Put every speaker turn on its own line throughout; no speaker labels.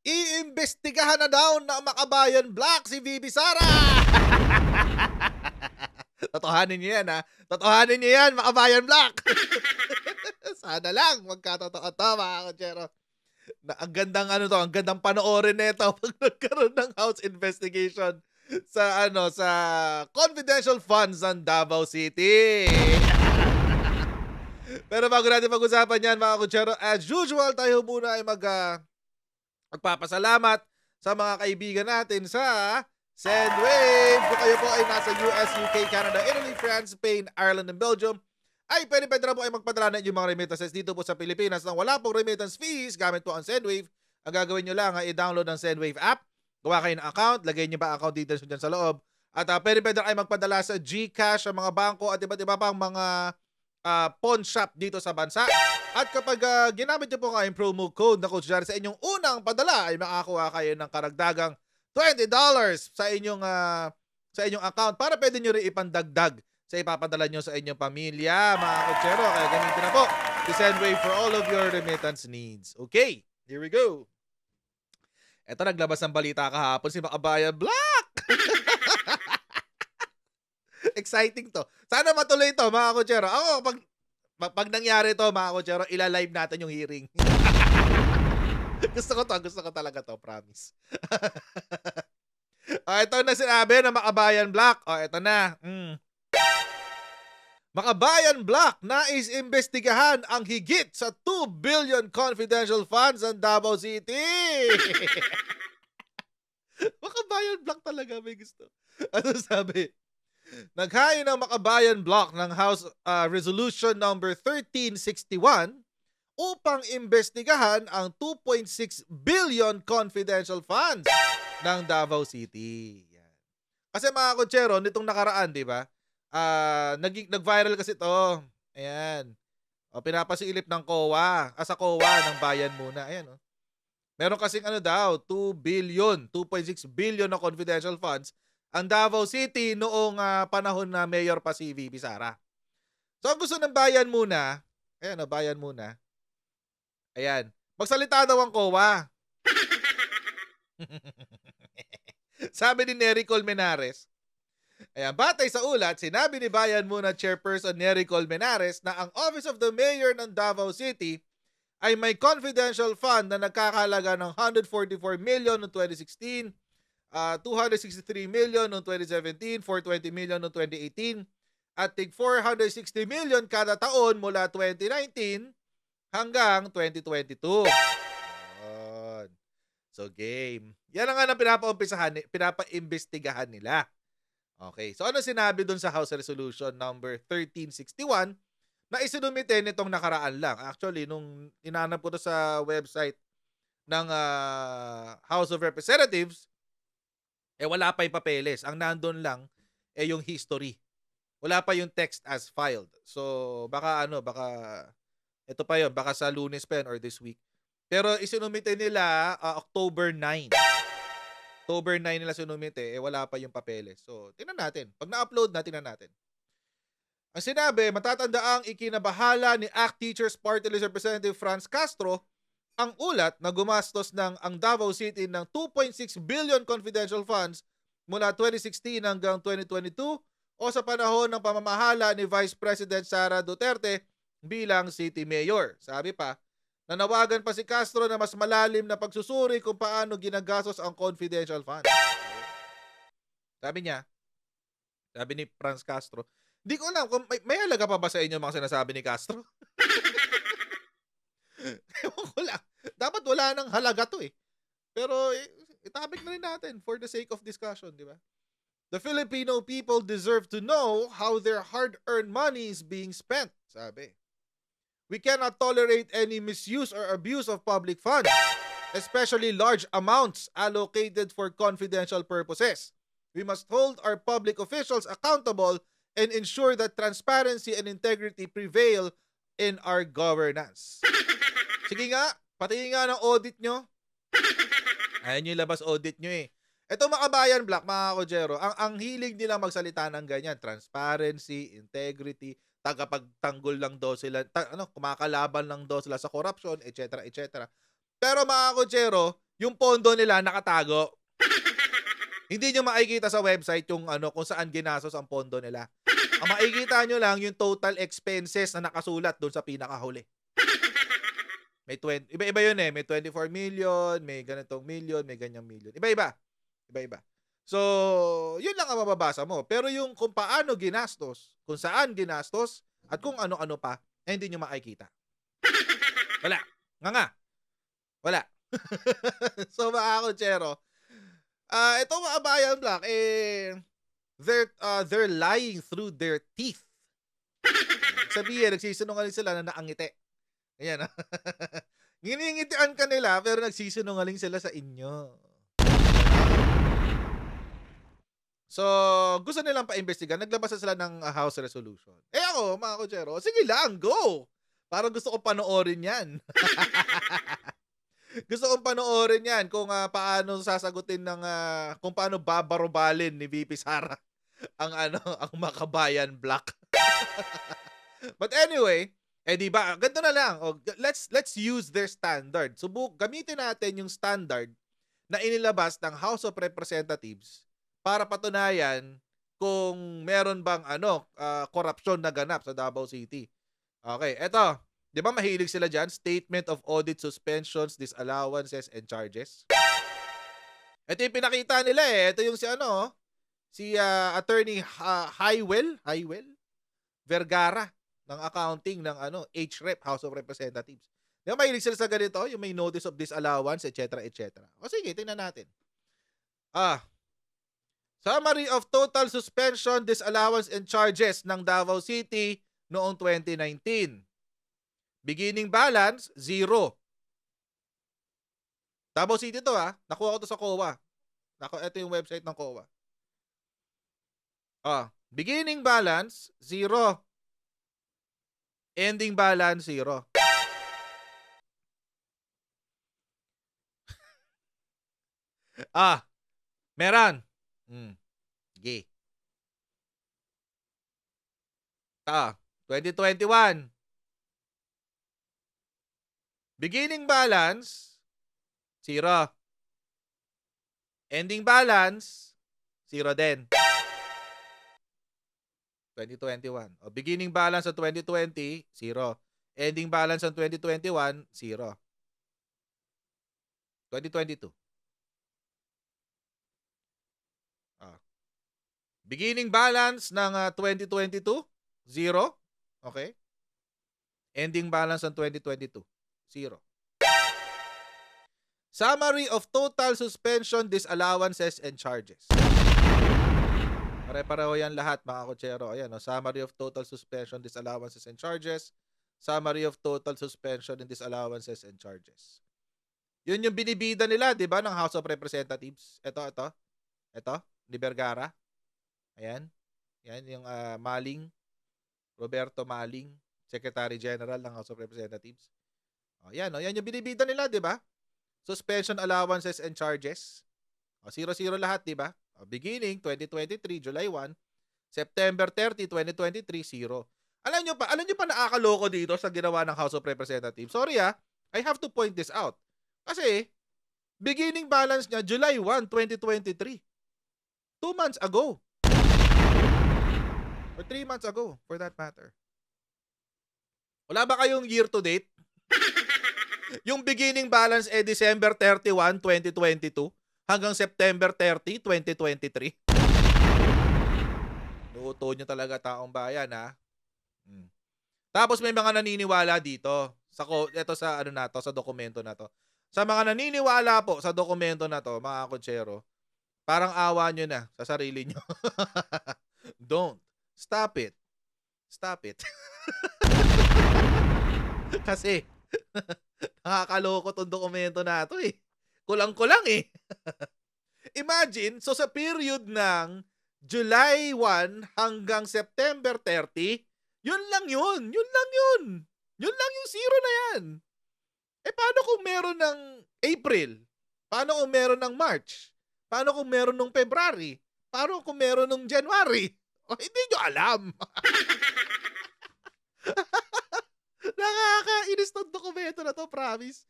Iimbestigahan na daw ng Makabayan Black si VP Sara. Totohanin niyo yan, ha? Totohanin niyo yan, Makabayan Black. Sana lang magkatotoo to, mga kutsero. Na ang gandang ano to, ang gandang panoorin nito pag nagkaroon ng house investigation sa sa confidential funds ng Davao City. Pero bago natin pag-usapan yan, mga kutsero, as usual, tayo muna ay magpapasalamat sa mga kaibigan natin sa Sendwave. Kung kayo po ay nasa US, UK, Canada, Italy, France, Spain, Ireland, and Belgium, ay pwede na po ay magpadala na yung mga remittances dito po sa Pilipinas nang wala pong remittance fees gamit po ang Sendwave. Ang gagawin nyo lang ay i-download ang Sendwave app, gawa kayo ng account, lagay nyo ba account details nyo dyan sa loob, at pwede na ay magpadala sa GCash, sa mga bangko at iba't iba pang mga pawn shop dito sa bansa. At kapag ginamit nyo po kayong promo code na Coach Jari sa inyong unang padala, ay makakuha kayo ng karagdagang $20 sa inyong account para pwede nyo rin ipandagdag sa ipapadala nyo sa inyong pamilya, mga kutsero. Kaya gamitin na po si Sendwave for all of your remittance needs. Okay, here we go. Eto, naglabas ng balita kahapon si Makabayan Black. Exciting to. Sana matuloy to, mga kutsero. Ako, pag nangyari to, mga kutsero, ilalive natin yung hearing. Gusto ko talaga to, promise. Ito na sinabi ng Makabayan Black. Ito na. Makabayan Black, nais imbestigahan ang higit sa 2 billion confidential funds ng Davao City. Makabayan Black talaga, may gusto. Ano sabi? Naghain ng Makabayan Block ng House Resolution number 1361 upang imbestigahan ang 2.6 billion confidential funds ng Davao City. Yan. Kasi mga kutsero, nitong nakaraan, di ba? Nag-viral kasi to. Ayan. Pinapasilip ng COA. Sa COA ng bayan muna. Ayan. Meron kasing 2 billion, 2.6 billion na confidential funds ang Davao City noong panahon na mayor pa si VP Sara. So, ang gusto ng bayan muna, ayan, bayan muna. Ayan. Magsalita daw ang COA. Sabi ni Nery Colmenares, ayan, batay sa ulat, sinabi ni Bayan Muna Chairperson Nery Colmenares na ang Office of the Mayor ng Davao City ay may confidential fund na nagkakahalaga ng 144 million noong 2016, 263 million noong 2017, 420 million noong 2018, at tig 460 million kada taon mula 2019 hanggang 2022. So game. Yan ang nga pinapaimbestigahan nila. Okay. So ano sinabi dun sa House Resolution number 1361 na isinumite nitong nakaraan lang? Actually, nung inanap ko to sa website ng House of Representatives, wala pa yung papeles. Ang nandun lang yung history. Wala pa yung text as filed. So baka ito pa yun, baka sa Lunes pa yun or this week. Pero isinumite nila October 9. October 9 nila sinumite, wala pa yung papeles. So, tingnan natin. Pag na-upload na, tingnan natin. Ang sinabi, matatandaang ikinabahala ni ACT Teachers Party List Representative Franz Castro ang ulat na gumastos ng ang Davao City ng 2.6 billion confidential funds mula 2016 hanggang 2022 o sa panahon ng pamamahala ni Vice President Sara Duterte bilang City Mayor. Sabi pa, nanawagan pa si Castro na mas malalim na pagsusuri kung paano ginagastos ang confidential funds. Sabi niya, sabi ni Franz Castro, di ko alam kung may halaga pa ba sa inyo mga sinasabi ni Castro? Ewan ko lang. Dapat wala nang halaga to eh. Pero itapik na rin natin for the sake of discussion, di ba? The Filipino people deserve to know how their hard-earned money is being spent, sabi. We cannot tolerate any misuse or abuse of public funds, especially large amounts allocated for confidential purposes. We must hold our public officials accountable and ensure that transparency and integrity prevail in our governance. Sige nga, patingin nga ng audit nyo. Ayan yung labas audit nyo eh. Ito Makabayan Black, mga kutsero, ang hilig nila magsalita ng ganyan, transparency, integrity, tagapagtanggol lang daw sila, kumakalaban lang daw sila sa corruption, etc. etc. Pero mga kutsero, yung pondo nila nakatago. Hindi nyo makikita sa website yung kung saan ginastos ang pondo nila. Ang makikita nyo lang yung total expenses na nakasulat doon sa pinakahuli. May 20, iba-iba yun eh. May 24 million, may ganitong million, may ganyang million. Iba-iba. Iba-iba. So, yun lang ang mababasa mo. Pero yung kung paano ginastos, kung saan ginastos, at kung ano-ano pa, hindi nyo makikita. Wala. Nga. Wala. So, mga kutsero, itong mga Bayan Black, they're lying through their teeth. Sabihin, nagsisinungaling sila na naangiti. Ayan. Nginingitian ka nila, pero nagsisinungaling sila sa inyo. So, gusto nilang pa-imbestigan. Naglabas na sila ng House Resolution. Ako, mga kutsero, sige lang, go! Parang gusto ko panoorin yan. Gusto kong panoorin yan kung paano sasagutin ng kung paano babarobalin ni VP Sara ang ang Makabayan Black. But anyway, di ba? Ganito na lang. Let's use their standard. Gamitin natin yung standard na inilabas ng House of Representatives para patunayan kung meron bang korupsyon na ganap sa Davao City. Okay, eto. Di ba mahilig sila dyan? Statement of audit suspensions, disallowances, and charges. Ito yung pinakita nila eh. Ito yung si Attorney Highwell Vergara ng accounting ng HREP, House of Representatives. Di ba mahilig sila sa ganito? Yung may notice of disallowance, etc. etc. O sige, tingnan natin. Summary of total suspension, disallowance, and charges ng Davao City noong 2019. Beginning balance, 0. Davao City to nakuha ko to sa COA. Ito yung website ng COA. Beginning balance, 0. Ending balance, 0. Meron. Sige. 2021. Beginning balance, 0. Ending balance, 0 din. 2021. Beginning balance sa 2020, 0. Ending balance sa 2021, 0. 2022. Beginning balance ng 2022, 0. Okay? Ending balance ng 2022. 0. Summary of total suspension, disallowances, and charges. Pare-pareho yan lahat, mga kutsero. Ayan, summary of total suspension, disallowances, and charges. Summary of total suspension and disallowances and charges. Yun yung binibida nila, di ba, ng House of Representatives. Ito, ni Vergara. Ayan. Yan yung Maling, Roberto Maling, Secretary General ng House of Representatives. Yan yung binibida nila, di ba? Suspension, allowances, and charges. 0-0 lahat, di ba? Beginning, 2023, July 1. September 30, 2023, 0. Alam nyo pa nakakaloko dito sa ginawa ng House of Representatives. Sorry I have to point this out. Kasi, beginning balance niya, July 1, 2023. 2 months ago. Or 3 months ago, for that matter. Wala ba kayong year to date? Yung beginning balance December 31, 2022 hanggang September 30, 2023. Luto nyo talaga taong bayan Tapos may mga naniniwala dito sa sa dokumento na to. Sa mga naniniwala po sa dokumento na to, mga kutsero, parang awa nyo na sa sarili nyo. Don't. Stop it. Kasi nakakaloko tong dokumento na to Kulang-kulang Imagine, so sa period ng July 1 hanggang September 30, yun lang yun. Yun lang yung 0 na yan. Paano kung meron ng April? Paano kung meron ng March? Paano kung meron ng February? Paano kung meron ng January? Hindi nyo alam. Nakakainis tong dokumento na to, promise.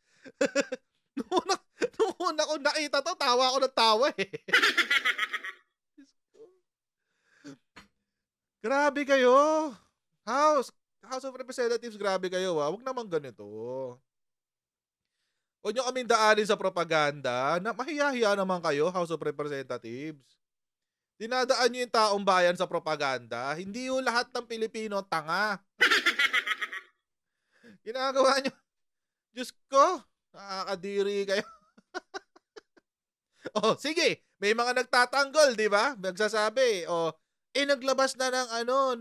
Nung una, nung una ko nakita 'to, tawa ako ng tawa, eh. Diyos ko. Grabe kayo. House House of Representatives, grabe kayo, ah. Wag naman ganito. Huwag niyo kaming daanin sa propaganda, na mahiya-hiya naman kayo, House of Representatives. Dinadaan niyo yung taong bayan sa propaganda, hindi yung lahat ng Pilipino tanga. Ginagawa niyo, Diyos ko, nakakadiri kayo. Oh, sige, may mga nagtatanggol, 'di ba? Nagsasabi, oh, naglabas na ng ano,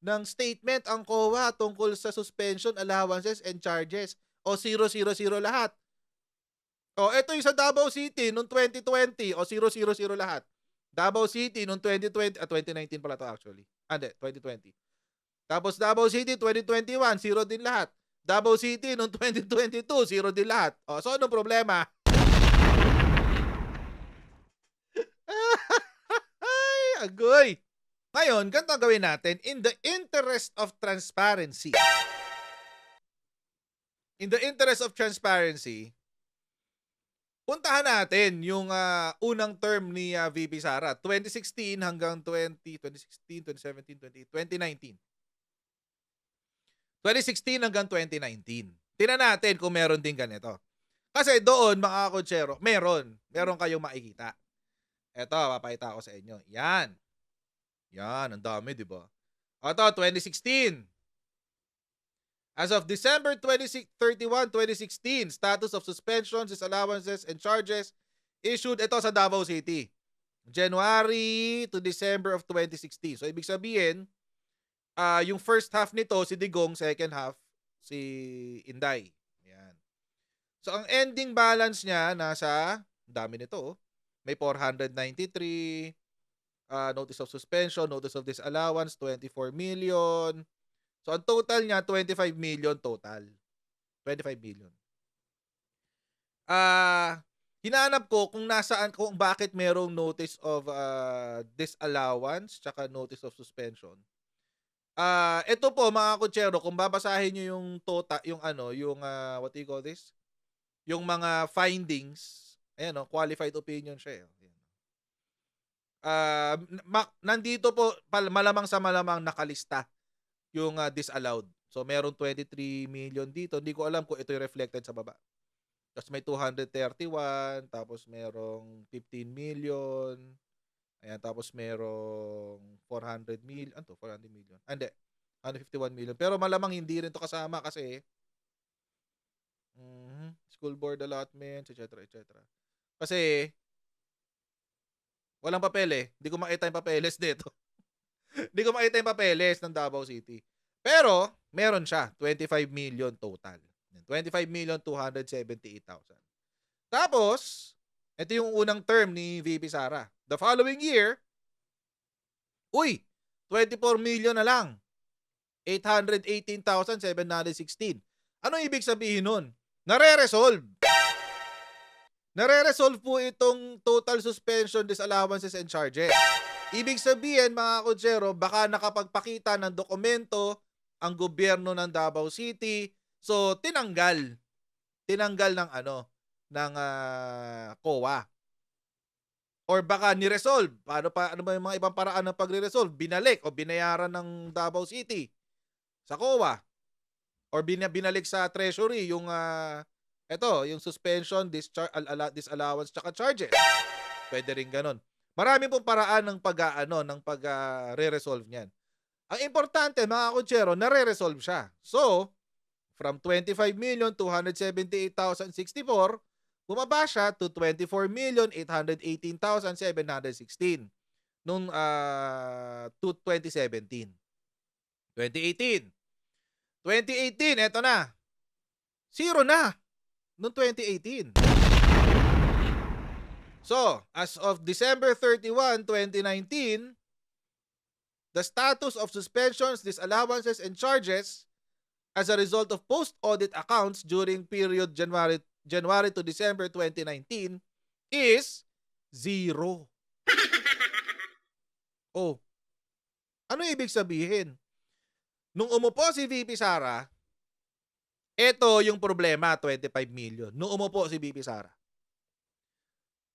ng statement ang COA tungkol sa suspension, allowances and charges. O 000 lahat. O eto yung sa Davao City noong 2020, o 000 lahat. Davao City noong 2020, 2019 pala to actually. Hindi, 2020. Tapos Davao City 2021, zero din lahat. Davao City noong 2022, zero din lahat. O, so anong problema? Ay, agoy. Ngayon, ganito ang gawin natin. In the interest of transparency, puntahan natin yung unang term ni VP Sara, 2016 hanggang 2016, 2017, 2019. 2016 hanggang 2019. Tingnan natin kung meron din ganito. Kasi doon, mga kotsero, meron kayong makikita. Eto, papakita ko sa inyo. Yan. Yan, ang dami, di ba? Ito, 2016. As of December 31, 2016, status of suspensions, disallowances, and charges issued ito sa Davao City. January to December of 2016. So, ibig sabihin, yung first half nito, si Digong, second half, si Inday. Ayan. So, ang ending balance niya, nasa, dami nito, oh. May 493, notice of suspension, notice of disallowance, 24 million. So, ang total niya, 25 million total. 25 million. Hinahanap ko kung nasaan, kung bakit merong notice of disallowance tsaka notice of suspension. Ito po mga kutsero, kung babasahin niyo yung total, yung what do you call this? Yung mga findings, ayan, qualified opinion siya. Nandito po, malamang sa malamang nakalista yung disallowed. So, merong 23 million dito. Hindi ko alam kung ito yung reflected sa baba. Tapos may 231, tapos merong 15 million. Ayan, tapos merong 400 million. Ano to? 400 million. Hindi. 151 million. Pero malamang hindi rin to kasama kasi school board allotments, etc. Kasi walang papel eh. Hindi ko makita yung papeles dito. Hindi ko makita yung papeles ng Davao City. Pero, meron siya. 25 million total. 25,278,000. Tapos, ito yung unang term ni VP Sara. The following year, 24 million na lang. 818,716. Ano ibig sabihin nun? Nare-resolve. Nare-resolve po itong total suspension, disallowances, and charges. Ibig sabihin, mga kutsero, baka nakapagpakita ng dokumento ang gobyerno ng Davao City. So, tinanggal ng COA. Or baka ni-resolve. Ano ba yung mga ibang paraan ng pagre-resolve? Binalik o binayaran ng Davao City sa COA. Or binalik sa Treasury yung yung suspension, disallowance, tsaka charges. Pwede rin ganun. Marami pong paraan ng pag-re-resolve niyan. Ang importante, mga kutsero, nare-resolve siya. So, from 25,278,064, bumaba siya to 24,818,716 noong 2017. 2018, eto na. Zero na noong 2018. So, as of December 31, 2019, the status of suspensions, disallowances, and charges as a result of post-audit accounts during period January to December 2019 is 0. Oh, ano ibig sabihin? Nung umupo si VP Sara, Ito yung problema, 25 million. Nung umupo si VP Sara.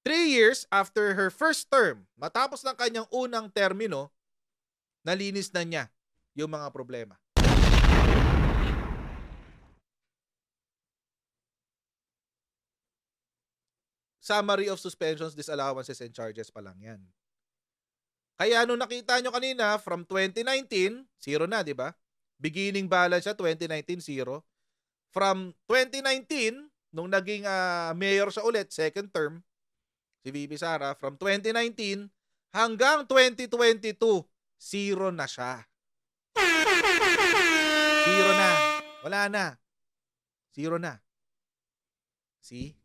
3 years after her first term, matapos ng kanyang unang termino, nalinis na niya yung mga problema. Summary of suspensions, disallowances, and charges pa lang yan. Kaya nung nakita nyo kanina, from 2019, zero na, di ba? Beginning balance siya, 2019, zero. From 2019, nung naging mayor siya ulit, second term, si VP Sara, from 2019 hanggang 2022, zero na siya. Zero na. Wala na. Zero na. See?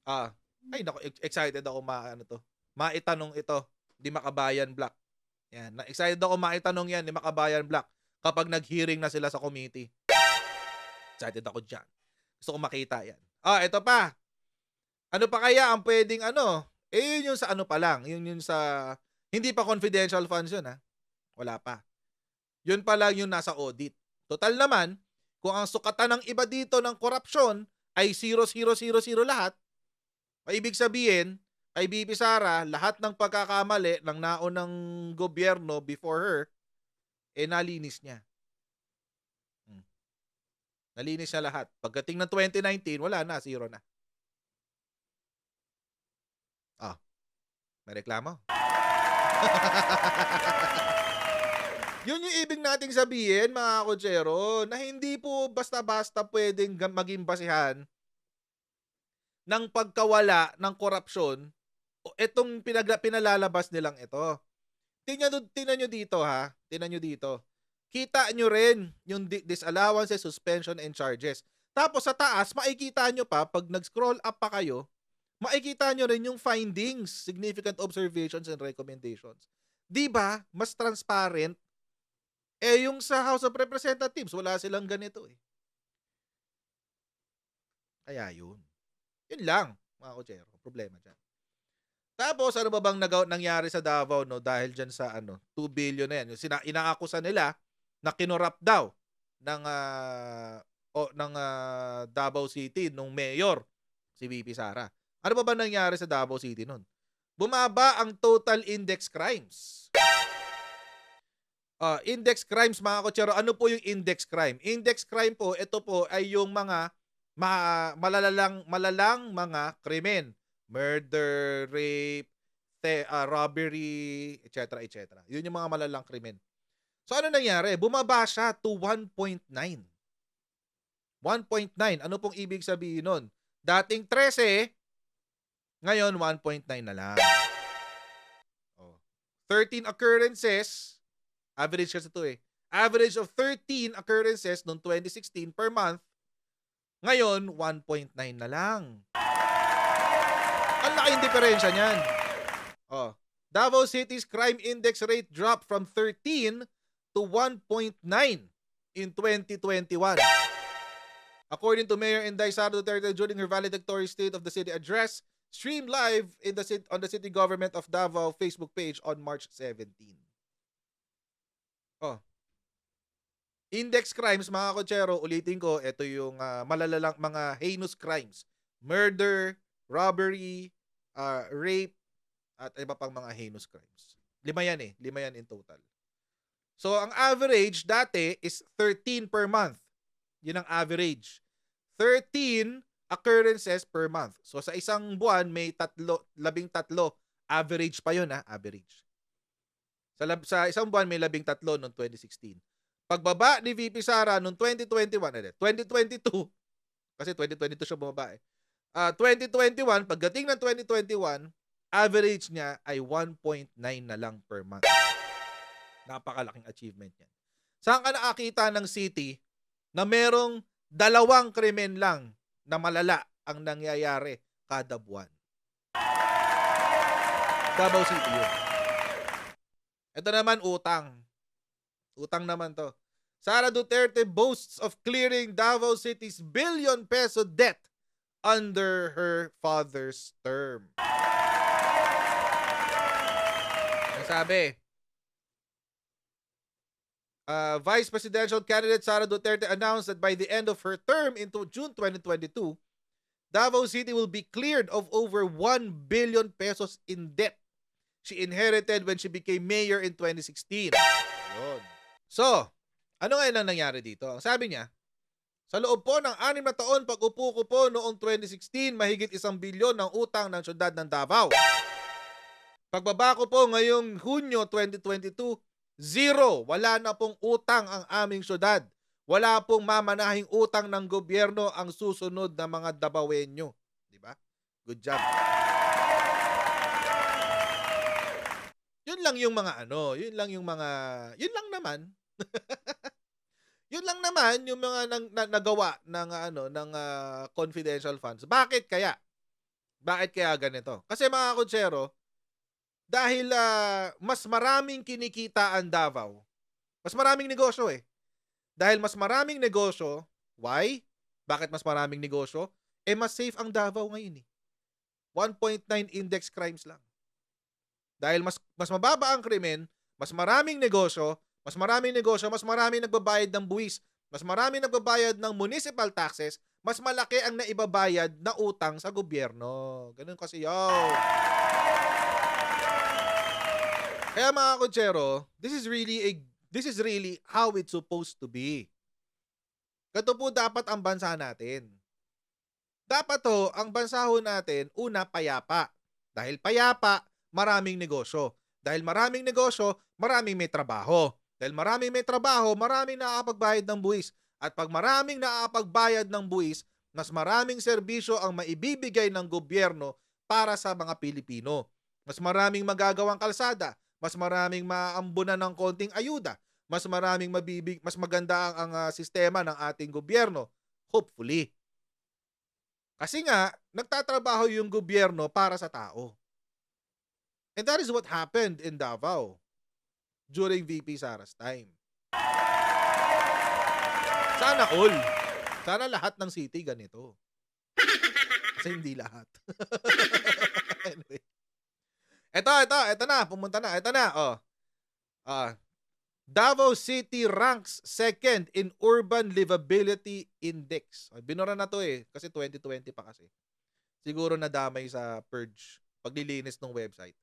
Ay nako, excited ako maitanong ito ni Makabayan Black. Yan, excited ako maitanong yan ni Makabayan Black kapag nag-hearing na sila sa committee. Excited ako diyan. Gusto ko makita yan. Ito pa. Ano pa kaya ang pwedeng yun yung sa pa lang. Yun sa hindi pa confidential funds yun ha. Wala pa. Yun pa lang yung nasa audit. Total naman, kung ang sukatan ng iba dito ng korupsyon ay 0, 0, 0, 0 lahat, ibig sabihin, kay VP Sara, lahat ng pagkakamali ng naunang gobyerno before her, nalinis niya. Nalinis niya lahat. Pagdating ng 2019, wala na, zero na. May reklamo? Yun yung ibig nating sabihin, mga kotsero, na hindi po basta-basta pwedeng maging basihan ng pagkawala ng korupsyon itong pinalalabas nilang ito. Tingnan nyo dito ha. Tingnan nyo dito. Kita nyo rin yung disallowances, suspension, and charges. Tapos sa taas, makikita nyo pa, pag nag-scroll up pa kayo, makikita nyo rin yung findings, significant observations, and recommendations. Diba? Mas transparent. Yung sa House of Representatives, wala silang ganito eh. Kaya yun. Yun lang, mga kotsero. Problema dyan. Tapos, ano ba bang nangyari sa Davao, no? Dahil dyan sa 2 billion na yan. Yung inaakusa nila na kinurap daw ng Davao City nung mayor, si VP Sara. Ano ba nangyari sa Davao City nun? Bumaba ang total index crimes. Index crimes, mga kotsero. Ano po yung index crime? Index crime po, ito po ay yung mga malalang mga krimen. Murder, rape, robbery, etc. etc. Yun yung mga malalang krimen. So ano nangyari? Bumaba siya to 1.9. 1.9. Ano pong ibig sabihin nun? Dating 13, ngayon 1.9 na lang. 13 occurrences, average kasi ito eh. Average of 13 occurrences noong 2016 per month, ngayon 1.9 na lang. Ang laking diferensya niyan. Davao City's crime index rate dropped from 13 to 1.9 in 2021. According to Mayor Inday Sara Duterte during her valedictory State of the City address, streamed live on the City Government of Davao Facebook page on March 17. Index crimes, mga kotsero, ulitin ko, ito yung malalalang mga heinous crimes. Murder, robbery, rape, at iba pang mga heinous crimes. 5 yan eh. 5 yan in total. So, ang average dati is 13 per month. Yun ang average. 13 occurrences per month. So, sa isang buwan, may 13. Average pa yun ha, average. Sa isang buwan, may 13 noong 2016. Pagbaba ni VP Sara noong 2022, kasi 2022 siya bumaba eh. 2021, pagdating ng 2021, average niya ay 1.9 na lang per month. Napakalaking achievement yan. Saan ka nakakita ng city na merong 2 krimen lang na malala ang nangyayari kada buwan? Davao City yun. Ito naman, utang. Utang naman to. Sara Duterte boasts of clearing Davao City's billion peso debt under her father's term. Ang sabi, Vice presidential candidate Sara Duterte announced that by the end of her term into June 2022, Davao City will be cleared of over 1 billion pesos in debt she inherited when she became mayor in 2016. Yun. So, ano ngayon ang nangyari dito? Ang sabi niya, sa loob po ng 6 na taon pag-upo ko po noong 2016, mahigit 1 bilyon ng utang ng syudad ng Davao. Pagbaba ko po ngayong Hunyo 2022, zero. Wala na pong utang ang aming syudad. Wala pong mamanahing utang ng gobyerno ang susunod na mga Davaoenyo. Di ba? Good job. Yun lang yung mga yun lang naman. Yun lang naman yung mga nagawa ng confidential funds. Bakit kaya? Bakit kaya ganito? Kasi mga konsyero, dahil mas maraming kinikita ang Davao. Mas maraming negosyo eh. Dahil mas maraming negosyo, why? Bakit mas maraming negosyo? Mas safe ang Davao ngayon eh. 1.9 index crimes lang. Dahil mas mababa ang krimen, mas maraming negosyo, mas maraming nagbabayad ng buwis, mas maraming nagbabayad ng municipal taxes, mas malaki ang naibabayad na utang sa gobyerno. Ganun kasi yun. Kaya mga konsyero, this is really how it's supposed to be. Ganito po dapat ang bansa natin. Dapat ang bansa natin, una, payapa. Dahil payapa, maraming negosyo. Dahil maraming negosyo, maraming may trabaho. Dahil maraming may trabaho, maraming nakakapagbayad ng buwis. At pag maraming nakakapagbayad ng buwis, mas maraming serbisyo ang maibibigay ng gobyerno para sa mga Pilipino. Mas maraming magagawang kalsada, mas maraming maaambunan ng konting ayuda, mas maganda ang sistema ng ating gobyerno, hopefully. Kasi nga, nagtatrabaho yung gobyerno para sa tao. And that is what happened in Davao during VP Sara's time. Sana all. Sana lahat ng city ganito. Kasi hindi lahat. Anyway. Ito na. Pumunta na. Ito na. Davao City ranks second in Urban Livability Index. Binura na to kasi 2020 pa kasi. Siguro nadamay sa purge, paglilinis ng website.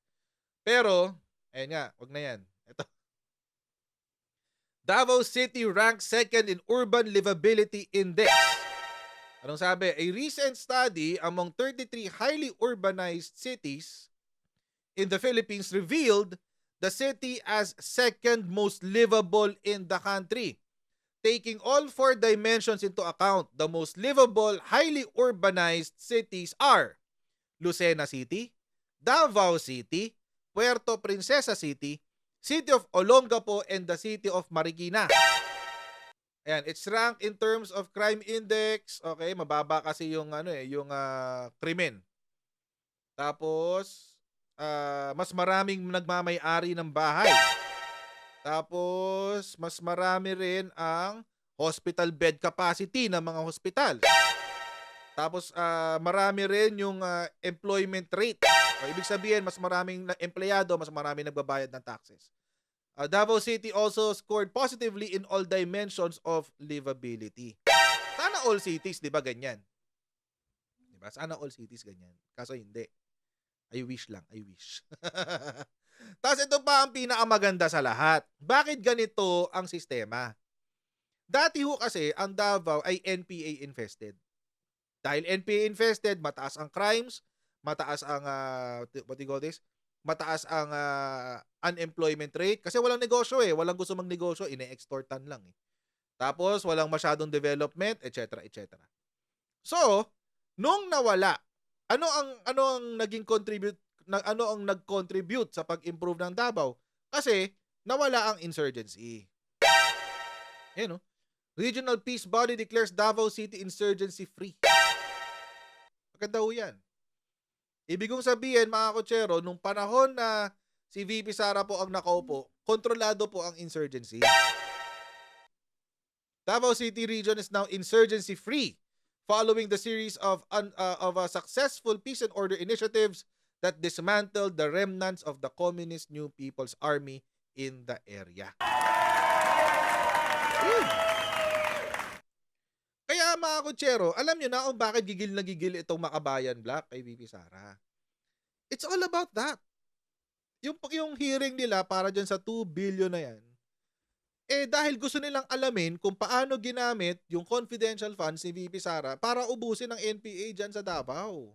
Pero, ayun nga, wag na yan. Ito. Davao City ranks second in Urban Livability Index. Anong sabi? A recent study among 33 highly urbanized cities in the Philippines revealed the city as second most livable in the country. Taking all 4 dimensions into account, the most livable, highly urbanized cities are Lucena City, Davao City, Puerto Princesa City, City of Olongapo, and the City of Marikina. Ayan, it's ranked in terms of crime index. Okay, mababa kasi yung krimen. Tapos mas maraming nagmamay-ari ng bahay. Tapos, mas marami rin ang hospital bed capacity ng mga hospital. Tapos, marami rin yung employment rate. O, ibig sabihin, mas maraming empleyado, mas maraming nagbabayad ng taxes. Davao City also scored positively in all dimensions of livability. Sana all cities, di ba, ganyan? Di ba? Sana all cities ganyan. Kaso hindi. I wish lang, I wish. Tapos ito pa ang pinakamaganda sa lahat. Bakit ganito ang sistema? Dati kasi ang Davao ay NPA infested. Dahil NPA infested, mataas ang crimes, mataas ang mataas ang unemployment rate kasi walang negosyo walang gusto magnegosyo, ine-extortan lang Tapos walang masyadong development, etc., etc. So, nung nawala, ano ang nag-contribute sa pag-improve ng Davao? Kasi nawala ang insurgency. Regional Peace Body declares Davao City insurgency free. Maganda yan. Ibig kong sabihin, mga kotsero, nung panahon na si VP Sara po ang nakaupo, kontrolado po ang insurgency. Davao City region is now insurgency free following the series of successful peace and order initiatives that dismantled the remnants of the Communist New People's Army in the area. Yun. Kaya mga kutsero, alam nyo na kung bakit gigil na gigil itong Makabayan Black kay VP Sara. It's all about that. Yung hearing nila para dyan sa 2 billion na yan, dahil gusto nilang alamin kung paano ginamit yung confidential funds ni VP Sara para ubusin ng NPA dyan sa Davao.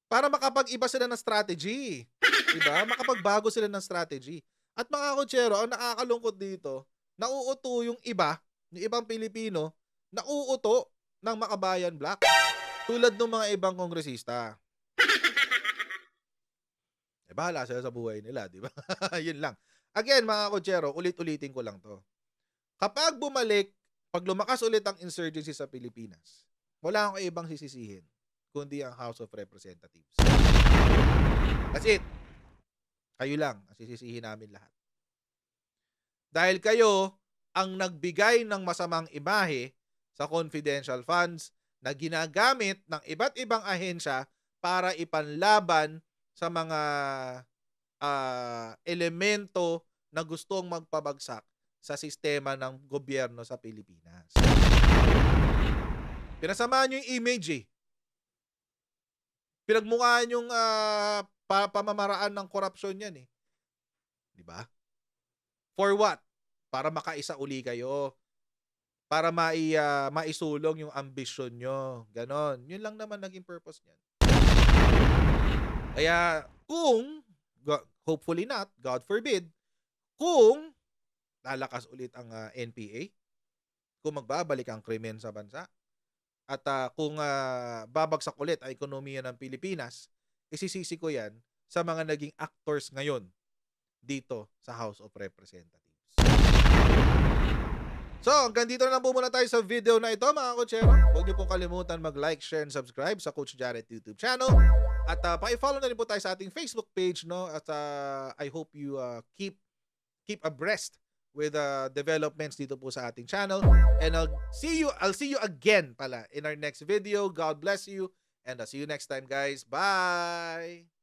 Para makapag-iba sila ng strategy. Diba? Makapagbago sila ng strategy. At mga kutsero, ang nakakalungkot dito, nauuto yung ibang Pilipino, nauuto ng Makabayan Black. Tulad ng mga ibang kongresista. Bahala sila sa buhay nila, di ba? Yun lang. Again, mga kutsero, ulit-ulitin ko lang to. Kapag pag lumakas ulit ang insurgency sa Pilipinas, wala akong ibang sisisihin, kundi ang House of Representatives. That's it. Kayo lang ang sisisihin namin lahat. Dahil kayo ang nagbigay ng masamang imahe sa confidential funds na ginagamit ng iba't ibang ahensya para ipanlaban sa mga elemento na gustong magpabagsak sa sistema ng gobyerno sa Pilipinas. Pinasamaan nyo yung image Pinagmukhaan yung pamamaraan ng korupsyon yan Di ba? For what? Para makaisa uli kayo. Para maisulong yung ambisyon nyo. Ganon. Yun lang naman naging purpose niyan. Kaya kung hopefully not, God forbid, kung lalakas ulit ang NPA, kung magbabalik ang krimen sa bansa, at kung babagsak ulit ang ekonomiya ng Pilipinas, isisisi ko yan sa mga naging actors ngayon dito sa House of Representatives. So, hanggang dito na lang po muna tayo sa video na ito, mga kutsero. Huwag niyo pong kalimutan mag-like, share, and subscribe sa Coach Jared YouTube channel. At pa-follow na rin po tayo sa ating Facebook page, no? At I hope you keep abreast with developments dito po sa ating channel. And I'll see you again pala in our next video. God bless you. And I'll see you next time, guys. Bye!